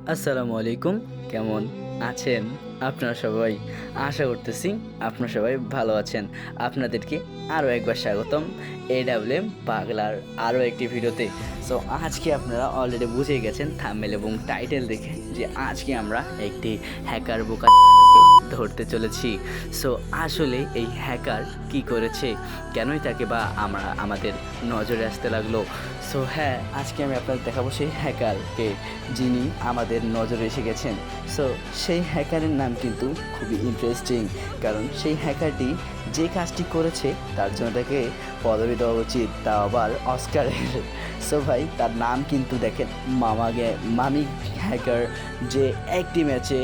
আসসালামু আলাইকুম। কেমন আছেন আপনারা সবাই? আশা করতেছি আপনারা সবাই ভালো আছেন। আপনাদেরকে আরও একবার স্বাগতম এডাব্লিউএম বাংলার আরও একটি ভিডিওতে। সো আজকে আপনারা অলরেডি বুঝেই গেছেন থাম্বনেল এবং টাইটেল দেখে যে আজকে আমরা একটি হ্যাকার বোকা ধরতে চলেছি। সো আসলে এই হ্যাকার কি করেছে, কেনই তাকে বা আমাদের নজরে আসতে লাগলো। সো হ্যাঁ, আজকে আমি আপনাদের দেখাবো সেই হ্যাকারকে যিনি আমাদের নজরে এসে গেছেন। সো সেই হ্যাকারের নাম কিন্তু খুবই ইন্টারেস্টিং, কারণ সেই হ্যাকারটি যে কাজটি করেছে তার জন্য তাকে পদবি দেওয়া উচিত, তা আবার অস্কারের। সো ভাই, তার নাম কিন্তু দেখেন মামি হ্যাকার, যে একটি ম্যাচে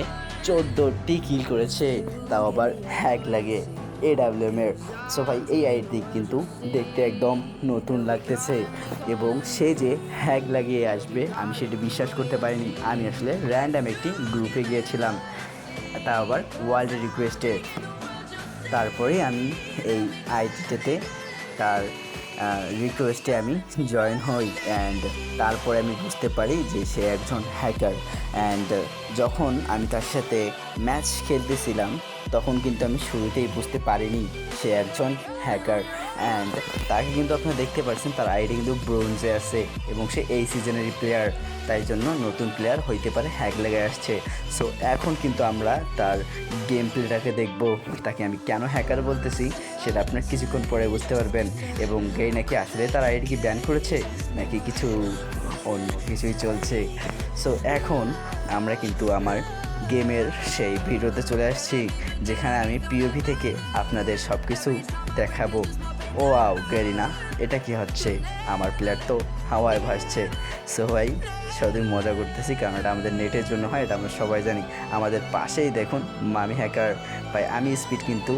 14টি কিল করেছে, তাও আবার হ্যাক লাগে এডাব্লিউএমের। সো ভাই, এই আইডি কিন্তু দেখতে একদম নতুন লাগতেছে এবং সে যে হ্যাক লাগিয়ে আসবে আমি সেটি বিশ্বাস করতে পারিনি। আমি আসলে র্যান্ডাম একটি গ্রুপে গিয়েছিলাম, তা আবার ওয়ার্ল্ড রিকোয়েস্টে। তারপরে আমি এই আইডিটাতে তার রিকোয়েস্টে আমি জয়েন হই, অ্যান্ড তারপরে আমি বুঝতে পারি যে সে একজন হ্যাকার। অ্যান্ড যখন আমি তার সাথে ম্যাচ খেলতেছিলাম তখন কিন্তু আমি শুরুতেই বুঝতে পারিনি সে একজন হ্যাকার। অ্যান্ড তাকে কিন্তু আপনারা দেখতে পাচ্ছেন তার আইডি কিন্তু ব্রোঞ্জে আছে এবং সে এই সিজনেরই প্লেয়ার, তাই জন্য নতুন প্লেয়ার হইতে পারে, হ্যাক লেগে আসছে। সো এখন কিন্তু আমরা তার গেম প্লেটাকে দেখব। তাকে আমি কেন হ্যাকার বলতেছি সেটা আপনার কিছুক্ষণ পরে বুঝতে পারবেন, এবং গেই নাকি আসলে তার আইডি কি ব্যান করেছে নাকি কিছু অন্য কিছুই চলছে। সো এখন আমরা কিন্তু আমার গেমের সেই ভিডিওতে চলে আসছি, যেখানে আমি পিওভি থেকে আপনাদের সব কিছু দেখাবো। ও আও গেরিনা, এটা কি হচ্ছে? আমার প্লেয়ার তো হাওয়ায় ভাসছে। সো ভাই, শুধু মজা করতেছি, কারণ এটা আমাদের নেটের জন্য হয়, এটা আমরা সবাই জানি। আমাদের পাশেই দেখুন মামি হ্যাকার। ভাই, আমি স্পিড কিন্তু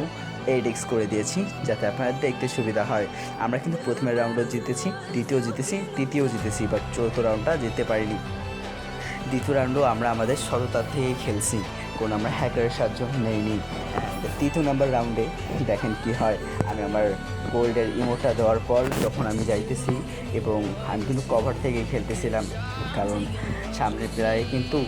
8x করে দিয়েছি যাতে আপনারা দেখতে সুবিধা হয়। আমরা কিন্তু প্রথমের রাউন্ডও জিতেছি, দ্বিতীয় জিতেছি, তৃতীয় জিতেছি, বাট চতুর্থ রাউন্ডটা জিততে পারিনি। দ্বিতীয় রাউন্ডও আমরা আমাদের সততার থেকেই খেলছি, কোনো আমরা হ্যাকারের সাহায্য নেইনি। তৃতীয় নাম্বার রাউন্ডে দেখেন কি হয়। আমি আমার গোল্ডের ইমোটা দেওয়ার পর যখন আমি যাইতেছি, এবং আমি কিন্তু কভার থেকে খেলতেছিলাম, কারণ সামনের প্লেয়ারে কিন্তু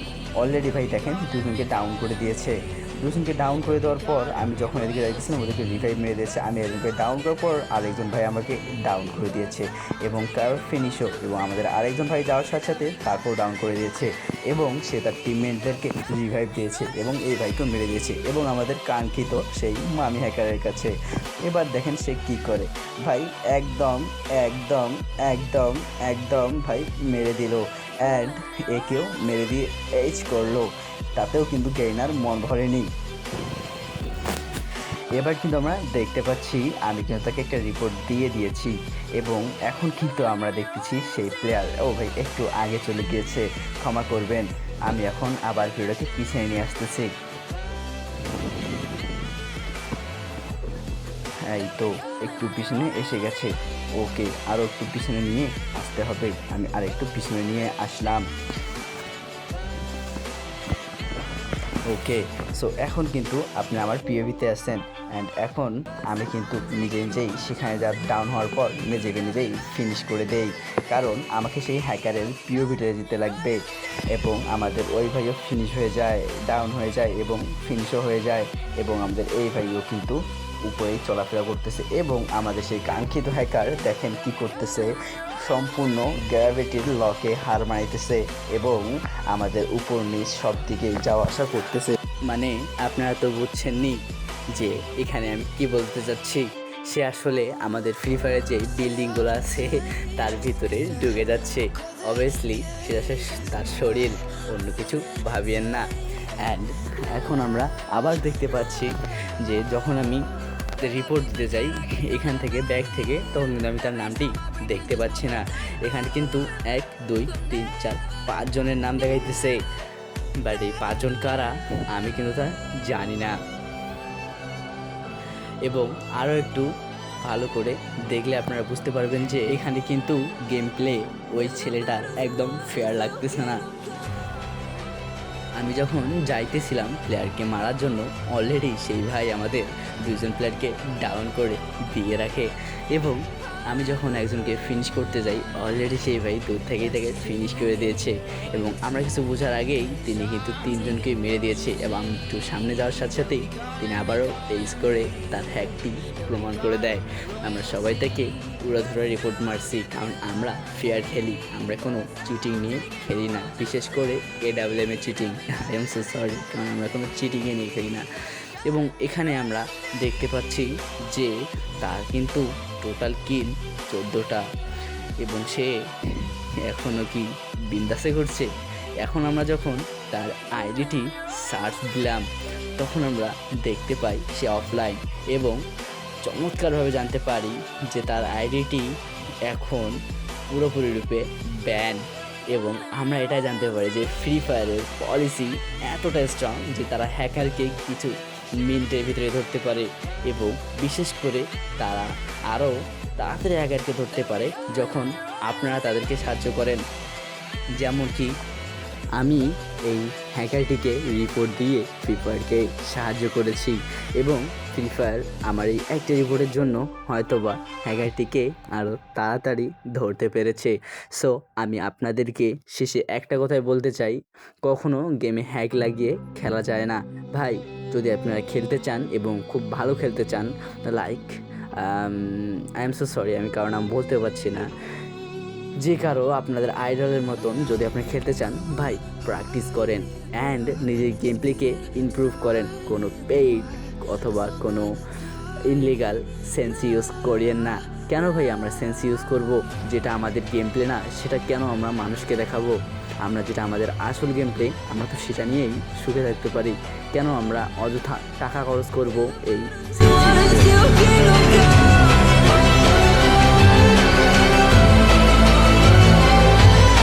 অলরেডি ভাই দেখেন দুজনকে ডাউন করে দিয়েছে। দুজনকে ডাউন করে দেওয়ার পর আমি যখন এদিকে যাইতেছিলাম ওদেরকে রিভাইভ মেরে দিয়েছে। আমি একজনকে ডাউন করার পর আরেকজন ভাই আমাকে ডাউন করে দিয়েছে এবং তার ফিনিশও, এবং আমাদের আরেকজন ভাই যাওয়ার সাথে সাথে তারপর ডাউন করে দিয়েছে, এবং সে তার টিমমেটদেরকে রিভাইভ দিয়েছে এবং এই ভাইকেও মেরে দিয়েছে, এবং আমাদের কাঙ্ক্ষিত সেই মামি হ্যাকারের কাছে। এবার দেখেন সে কি করে। ভাই একদম একদম একদম একদম ভাই মেরে দিল, অ্যান্ড একেও মেরে দিয়ে এইচ করলো, তাতেও কিন্তু গেইনার মন ভরেনি। এবার কিন্তু আমরা দেখতে পাচ্ছি আমি কিন্তু তাকে একটা রিপোর্ট দিয়ে দিয়েছি, এবং এখন কিন্তু আমরা দেখতেছি সেই প্লেয়ার, ও ভাই একটু আগে চলে গিয়েছে, ক্ষমা করবেন। আমি এখন আবার ভিডিওকে পিছিয়ে নিয়ে আসতেছি। এই তো একটু পিছনে এসে গেছে, ওকে আরও একটু পিছনে নিয়ে আসতে হবে। আমি আর একটু পিছনে নিয়ে আসলাম, ওকে। সো এখন কিন্তু আপনি আমার পিওভিতে আছেন, অ্যান্ড এখন আমি কিন্তু নিজেই সেখানে যা ডাউন হওয়ার পর নিজেই ফিনিশ করে দেই, কারণ আমাকে সেই হ্যাকারের পিওভিতে যেতে লাগবে, এবং আমাদের ওই ভাইও ফিনিশ হয়ে যায়, ডাউন হয়ে যায় এবং ফিনিশও হয়ে যায়, এবং আমাদের এই ভাইও কিন্তু উপরেই চলাফেরা করতেছে, এবং আমাদের সেই কাঙ্ক্ষিত হ্যাকার দেখেন কি করতেছে, সম্পূর্ণ গ্র্যাভিটির লকে হার মানাইতেছে এবং আমাদের উপর নিচ সব দিকেই যাওয়া আসা করতেছে। মানে আপনারা তো বুঝছেননি যে এখানে আমি কি বলতে চাচ্ছি। সে আসলে আমাদের ফ্রি ফায়ারের যে বিল্ডিংগুলো আছে তার ভিতরে ঢুকে যাচ্ছে। অবভিয়াসলি সেটা তার শরীর, অন্য কিছু ভাবিয়েন না। অ্যান্ড এখন আমরা আবার দেখতে পাচ্ছি যে যখন আমি রিপোর্ট দিতে যাই এখান থেকে ব্যাগ থেকে, তখন কিন্তু আমি তার নামটি দেখতে পাচ্ছি না। এখানে কিন্তু 1 2 3 4 5 জনের নাম দেখাইতেছে, বাট এই 5 জন কারা আমি কিন্তু তা জানি না। এবং আরও একটু ভালো করে দেখলে আপনারা বুঝতে পারবেন যে এখানে কিন্তু গেম প্লে ওই ছেলেটার একদম ফেয়ার লাগতেছে না। আমি যখন যাইতেছিলাম প্লেয়ারকে মারার জন্য, অলরেডি সেই ভাই আমাদের দুজন প্লেয়ারকে ডাউন করে দিয়ে রাখে, এবং আমি যখন একজনকে ফিনিশ করতে যাই অলরেডি সেই ভাই দূর থেকেই তাকে ফিনিশ করে দিয়েছে এবং আমরা কিছু বোঝার আগেই তিনি কিন্তু তিনজনকেই মেরে দিয়েছে এবং একটু সামনে যাওয়ার সাথে সাথেই তিনি আবারও পেস করে তার হ্যাকটি প্রমাণ করে দেয়। আমরা সবাই তাকে উড়াধুরা রিপোর্ট মারছি, কারণ আমরা ফেয়ার খেলি, আমরা কোনো চিটিং নিয়ে খেলি না, বিশেষ করে AWM এর cheating. I am so sorry, কারণ আমরা কোনো চিটিংয়ে নিয়ে খেলি না। এবং এখানে আমরা দেখতে পাচ্ছি যে তার কিন্তু টোটাল কিল 14টা এবং সে এখনও কি বিন্দাসে ঘুরছে। এখন আমরা যখন তার আইডিটি সার্চ দিলাম তখন আমরা দেখতে পাই সে অফলাইন এবং চমৎকারভাবে জানতে পারি যে তার আইডিটি এখন পুরোপুরি রূপে ব্যান। এবং আমরা এটাই জানতে পারি যে ফ্রি ফায়ারের পলিসি এতটা স্ট্রং যে তারা হ্যাকারকে কিছু মিনিটের ভিতরে ধরতে পারে এবং বিশেষ করে তারা আরও তাড়াতাড়ি হ্যাকারকে ধরতে পারে যখন আপনারা তাদেরকে সাহায্য করেন। যেমন কি আমি এই হ্যাকারটিকে রিপোর্ট দিয়ে ফ্রি ফায়ারকে সাহায্য করেছি এবং ফ্রি ফায়ার আমার এই একটা রিপোর্টের জন্য হয়তোবা হ্যাকারটিকে আরও তাড়াতাড়ি ধরতে পেরেছে। সো আমি আপনাদেরকে শেষে একটা কথাই বলতে চাই, কখনো গেমে হ্যাক লাগিয়ে খেলা যায় না ভাই। যদি আপনারা খেলতে চান এবং খুব ভালো খেলতে চান, like I am so sorry, আমি কারণ নাম বলতে পারছি না, যে কারো আপনাদের আইডলের মতন যদি আপনি খেলতে চান ভাই, প্র্যাকটিস করেন অ্যান্ড নিজের গেম প্লেকে ইমপ্রুভ করেন। কোনো পেইড অথবা কোনো ইনলিগাল সেন্স ইউজ করিয়েন না। কেন ভাই আমরা সেন্স ইউজ করব? যেটা আমাদের গেম প্লে না সেটা কেন আমরা মানুষকে দেখাবো? আমরা যেটা আমাদের আসল গেম প্লে আমরা তো সেটা নিয়েই সুখে থাকতে পারি। কেন আমরা অযথা টাকা খরচ করব এই